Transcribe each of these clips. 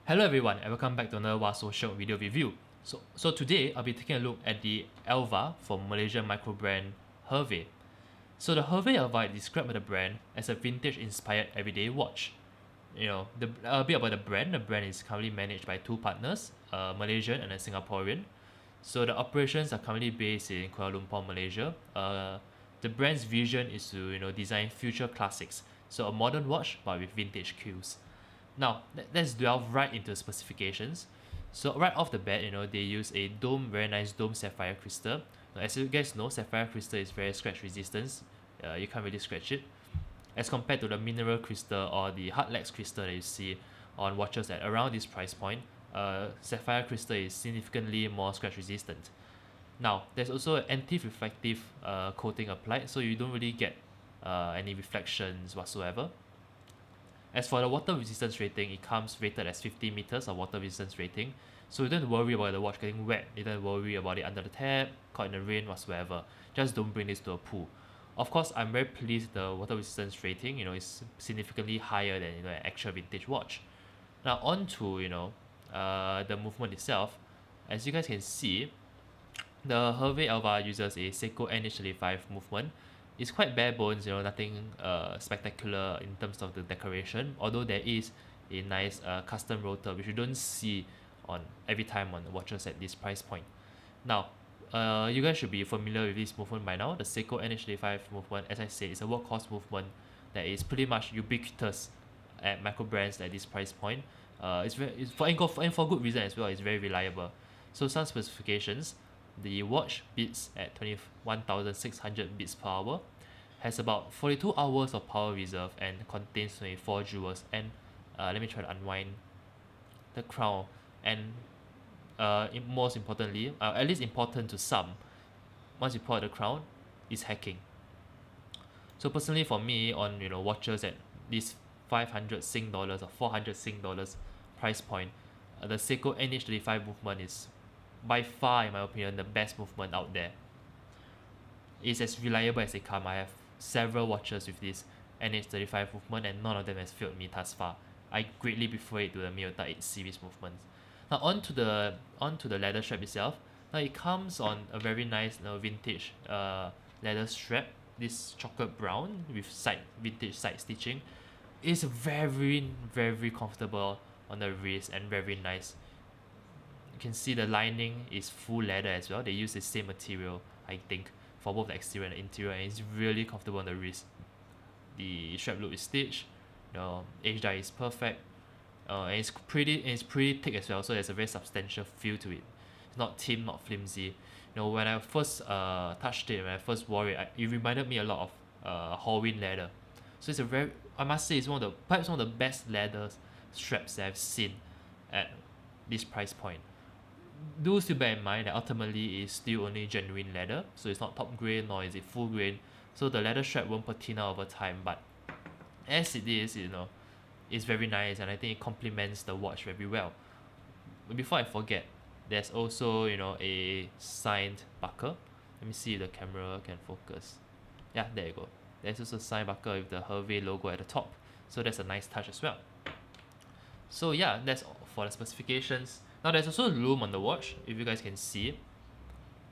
Hello everyone and welcome back to another Shiok video review. So today I'll be taking a look at the Alva from Malaysian Microbrand Herve. So the Herve Alva is described by the brand as a vintage inspired everyday watch. A bit about the brand. The brand is currently managed by two partners, a Malaysian and a Singaporean. So the operations are currently based in Kuala Lumpur, Malaysia. The brand's vision is to design future classics, so a modern watch but with vintage cues. Now, let's delve right into the specifications. So right off the bat, they use a very nice dome sapphire crystal. Now, as you guys know, sapphire crystal is very scratch resistant. You can't really scratch it, as compared to the mineral crystal or the hardlex crystal that you see on watches at around this price point. Sapphire crystal is significantly more scratch resistant. Now, there's also an anti-reflective coating applied, so you don't really get any reflections whatsoever. As for the water resistance rating, it comes rated as 50 meters of water resistance rating. So you don't worry about the watch getting wet, you don't worry about it under the tap, caught in the rain, whatsoever. Just don't bring this to a pool. Of course, I'm very pleased the water resistance rating, is significantly higher than an actual vintage watch. Now on to the movement itself. As you guys can see, the Herve Alva uses a Seiko NH35 movement. It's quite bare bones, nothing spectacular in terms of the decoration, although there is a nice custom rotor which you don't see on every time on watches at this price point. Now, you guys should be familiar with this movement by now. The Seiko NH35 movement, as I said, is a workhorse movement that is pretty much ubiquitous at micro brands at this price point. For good reason as well. It's very reliable. So some specifications: the watch beats at 21,600 beats per hour, has about 42 hours of power reserve, and contains 24 jewels. And let me try to unwind the crown. And most importantly, at least important to some, once you pull out the crown, is hacking. So personally, for me, on watches at this 500 Sing dollars or 400 Sing dollars price point, the Seiko NH35 movement is by far, in my opinion, the best movement out there. It's as reliable as they come. I have several watches with this NH35 movement, and none of them has failed me thus far. I greatly prefer it to the Miyota 8 series movements. Now onto the leather strap itself. Now it comes on a very nice vintage leather strap. This chocolate brown with vintage side stitching. It's very comfortable on the wrist and very nice. You can see the lining is full leather as well. They use the same material, I think, for both the exterior and the interior, and it's really comfortable on the wrist. The strap loop is stitched, edge dye is perfect, and it's pretty thick as well. So there's a very substantial feel to it. It's not thin, not flimsy. When I first touched it, when I first wore it, it reminded me a lot of Horween leather. So I must say, it's perhaps one of the best leather straps that I've seen at this price point. Do still bear in mind that ultimately it's still only genuine leather, so it's not top grain nor is it full grain, so the leather strap won't patina over time, but as it is, it's very nice, and I think it complements the watch very well. But before I forget, there's also a signed buckle. Let me see if the camera can focus. Yeah, there you go. There's also a signed buckle with the Herve logo at the top, so that's a nice touch as well. So yeah, that's all for the specifications. Now there's also a lume on the watch, if you guys can see.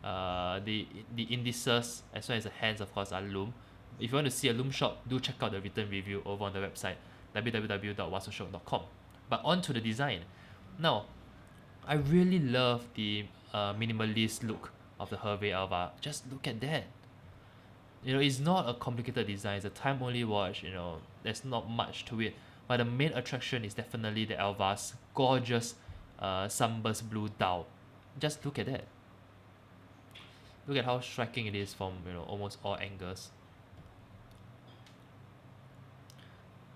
The indices as well as the hands, of course, are lume. If you want to see a lume shot, do check out the written review over on the website www.wasoshop.com. But on to the design. Now, I really love the minimalist look of the Herve Alva. Just look at that. It's not a complicated design. It's a time-only watch. There's not much to it. But the main attraction is definitely the Alva's gorgeous sunburst blue dial. Just look at that. Look at how striking it is from almost all angles.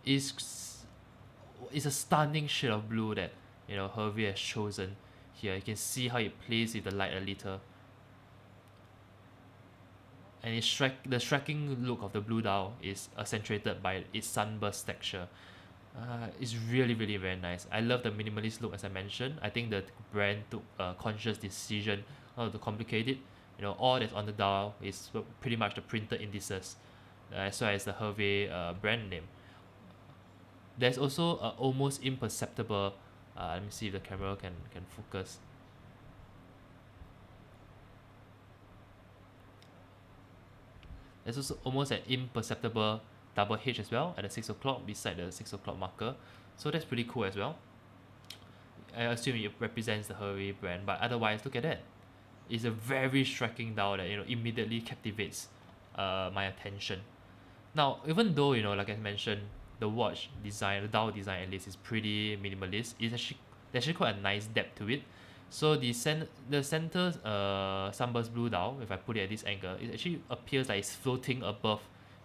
It's a stunning shade of blue that Herve has chosen here. You can see how it plays with the light a little. And the striking look of the blue dial is accentuated by its sunburst texture. It's really very nice. I love the minimalist look, as I mentioned. I think the brand took a conscious decision not to complicate it. All that's on the dial is pretty much the printed indices, as well as the Herve brand name. There's also a almost imperceptible Let me see if the camera can focus. There's also almost an imperceptible double H as well at the 6 o'clock beside the 6 o'clock marker. So that's pretty cool as well. I assume it represents the Herve brand, but otherwise, look at that. It's a very striking dial that immediately captivates my attention. Now, even though like I mentioned, the watch design, the dial design at least is pretty minimalist, there's actually quite a nice depth to it. So the center sunburst blue dial, if I put it at this angle, it actually appears like it's floating above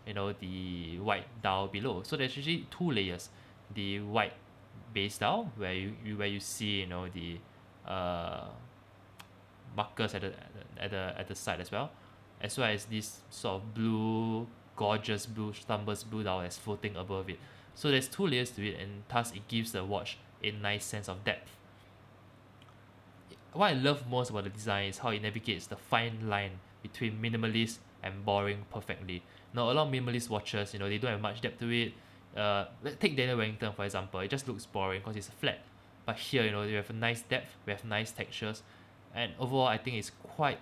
the white dial below. So there's actually two layers: the white base dial where you see the markers at the side as well as this sort of blue, gorgeous blue sunburst blue dial that's floating above it. So there's two layers to it, and thus it gives the watch a nice sense of depth. What I love most about the design is how it navigates the fine line between minimalist and boring perfectly. Now, a lot of minimalist watches, they don't have much depth to it. Let's take Daniel Wellington for example. It just looks boring because it's flat. But here, we have a nice depth, we have nice textures, and overall, I think it's quite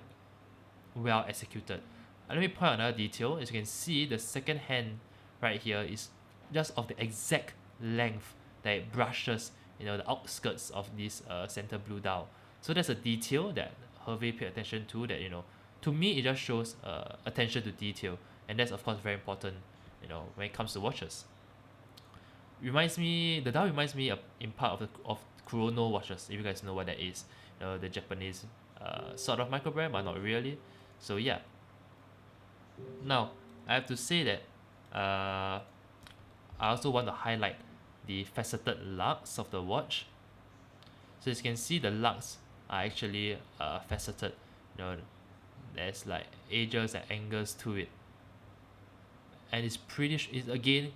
well executed. Let me point out another detail. As you can see, the second hand right here is just of the exact length that it brushes, the outskirts of this center blue dial. So that's a detail that Herve paid attention to. That to me, it just shows attention to detail, and that's of course very important, when it comes to watches. The dial reminds me in part of chrono watches. If you guys know what that is, the Japanese sort of microbrand, but not really. So yeah. Now I have to say that I also want to highlight the faceted lugs of the watch. So as you can see, the lugs are actually faceted. There's like edges and angles to it, and it's again,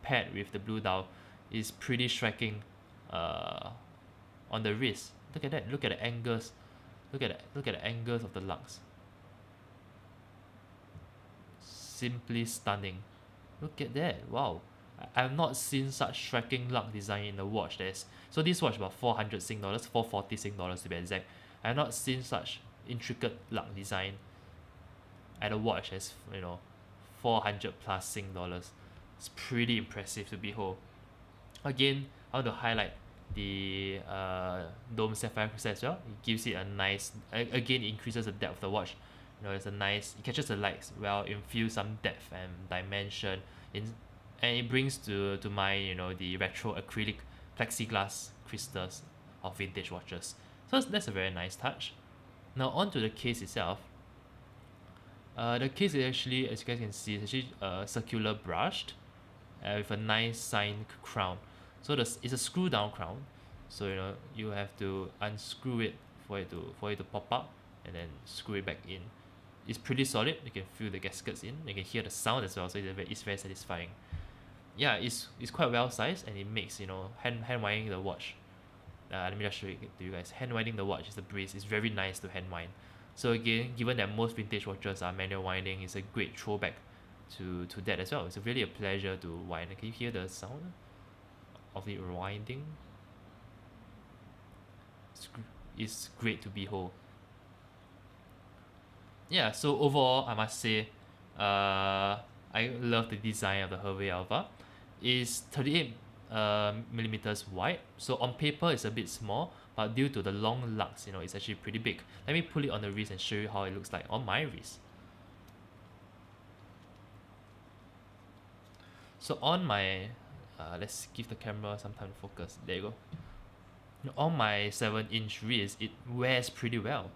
paired with the blue dial, is pretty striking on the wrist. Look at that. Look at the angles. Look at the angles of the lugs. Simply stunning. Look at that. Wow. I've not seen such striking lug design in a watch. So this watch about 400 Sing dollars, 440 Sing dollars to be exact. I have not seen such intricate lug design at a watch that's 400 plus Sing dollars. It's pretty impressive to behold. Again, I want to highlight the dome sapphire crystal as well. It gives it a nice, again, it increases the depth of the watch. It's it catches the lights well, infuse some depth and dimension and it brings to mind the retro acrylic plexiglass crystals of vintage watches. So that's a very nice touch. Now onto the case itself. The case is actually, as you guys can see, it's actually circular brushed with a nice signed crown. So it's a screw down crown. So you have to unscrew it for it to pop up and then screw it back in. It's pretty solid. You can feel the gaskets in. You can hear the sound as well. So it's very satisfying. Yeah, it's quite well sized, and it makes hand winding the watch. Let me just show it to you guys. Hand winding the watch is a breeze. It's very nice to hand wind. So again, given that most vintage watches are manual winding, it's a great throwback to that as well. It's really a pleasure to wind. Can you hear the sound of it winding? It's great to behold. Yeah, so overall, I must say, I love the design of the Herve Alvia. It's 38 millimeters wide, so on paper it's a bit small, but due to the long lugs, it's actually pretty big. Let me pull it on the wrist and show you how it looks like on my wrist. So on my, let's give the camera some time to focus. There you go. On my 7-inch wrist, it wears pretty well.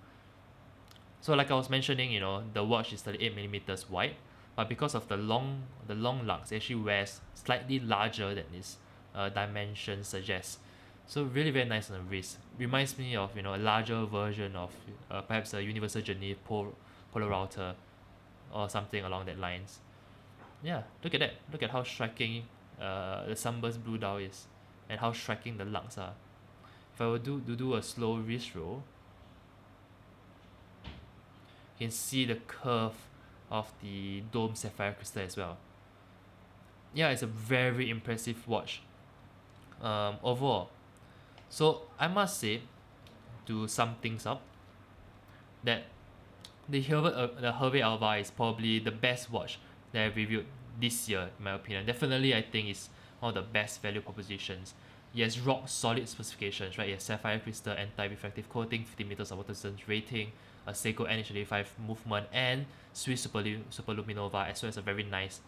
So like I was mentioning, the watch is 38 millimeters wide, but because of the long lugs, it actually wears slightly larger than its dimension suggests. So really very nice on the wrist. Reminds me of a larger version of perhaps a Universal Journey Polar Router or something along that lines. Yeah, look at that. Look at how striking the sunburst blue dial is, and how striking the lugs are. If I were to do a slow wrist roll, you can see the curve of the dome sapphire crystal as well. Yeah, it's a very impressive watch overall. So I must say, to sum things up, that the Herve Alvia is probably the best watch that I've reviewed this year, in my opinion. Definitely, I think it's one of the best value propositions. It has rock solid specifications, right? It has sapphire crystal, anti-refractive coating, 50 meters of water resistance rating, a Seiko NH85 movement, and Swiss Superluminova, as well as a very nice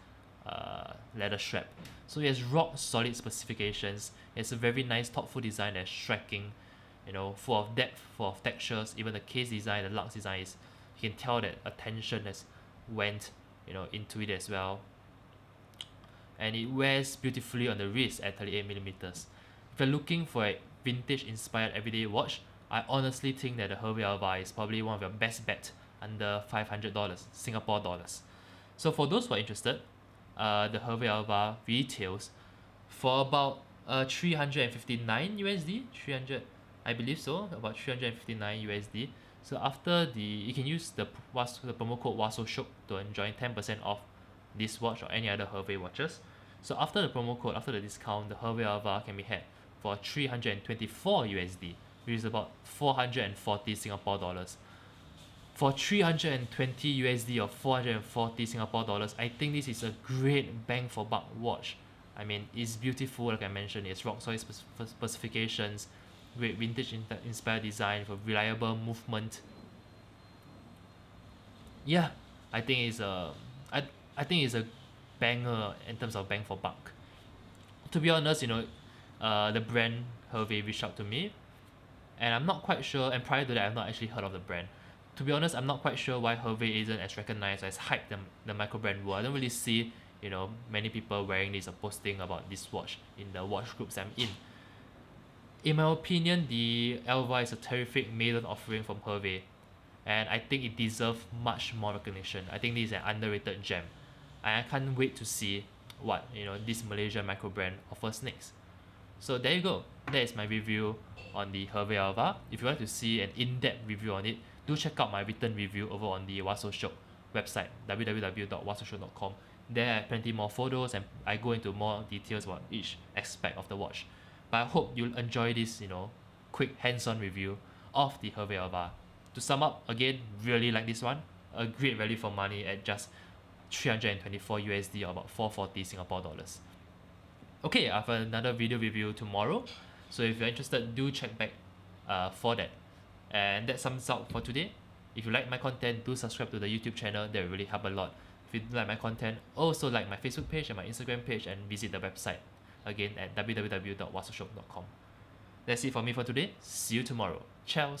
leather strap. So it has rock solid specifications. It has a very nice thoughtful design that's striking, full of depth, full of textures. Even the case design, the lux design is, you can tell that attention has went, into it as well. And it wears beautifully on the wrist at 38mm. If you're looking for a vintage inspired everyday watch, I honestly think that the Herve Alvia is probably one of your best bet under $500 Singapore dollars. So for those who are interested, the Herve Alvia retails for about 359 USD, 300, I believe so, about 359 USD. So after you can use the promo code WASOSHOK to enjoy 10% off this watch or any other Herve watches. So after the promo code, after the discount, the Herve Alvia can be had for 324 USD, which is about 440 Singapore dollars. For 320 USD or 440 Singapore dollars, I think this is a great bang for buck watch. I mean, it's beautiful, like I mentioned, it's rock solid specifications, great vintage inspired design for reliable movement. Yeah, I think it's I think it's a banger in terms of bang for buck. To be honest, the brand Herve reached out to me, and I'm not quite sure. And prior to that, I've not actually heard of the brand. To be honest, I'm not quite sure why Herve isn't as recognized, as hyped the Microbrand were. I don't really see many people wearing this or posting about this watch in the watch groups I'm in. In my opinion, the Alvia is a terrific maiden offering from Herve, and I think it deserves much more recognition. I think this is an underrated gem, and I can't wait to see what this Malaysian microbrand offers next. So there you go. That is my review on the Herve Alvia. If you want to see an in-depth review on it, do check out my written review over on the WASOSHOK website, www.wasoshok.com. There I have plenty more photos and I go into more details about each aspect of the watch. But I hope you'll enjoy this, quick hands-on review of the Herve Alvia. To sum up, again, really like this one. A great value for money at just 324 USD or about 440 Singapore dollars. Okay, I have another video review tomorrow. So if you're interested, do check back for that. And that sums up for today. If you like my content, do subscribe to the YouTube channel. That will really help a lot. If you like my content, also like my Facebook page and my Instagram page, and visit the website again at www.wasoshok.com. That's it for me for today. See you tomorrow. Ciao.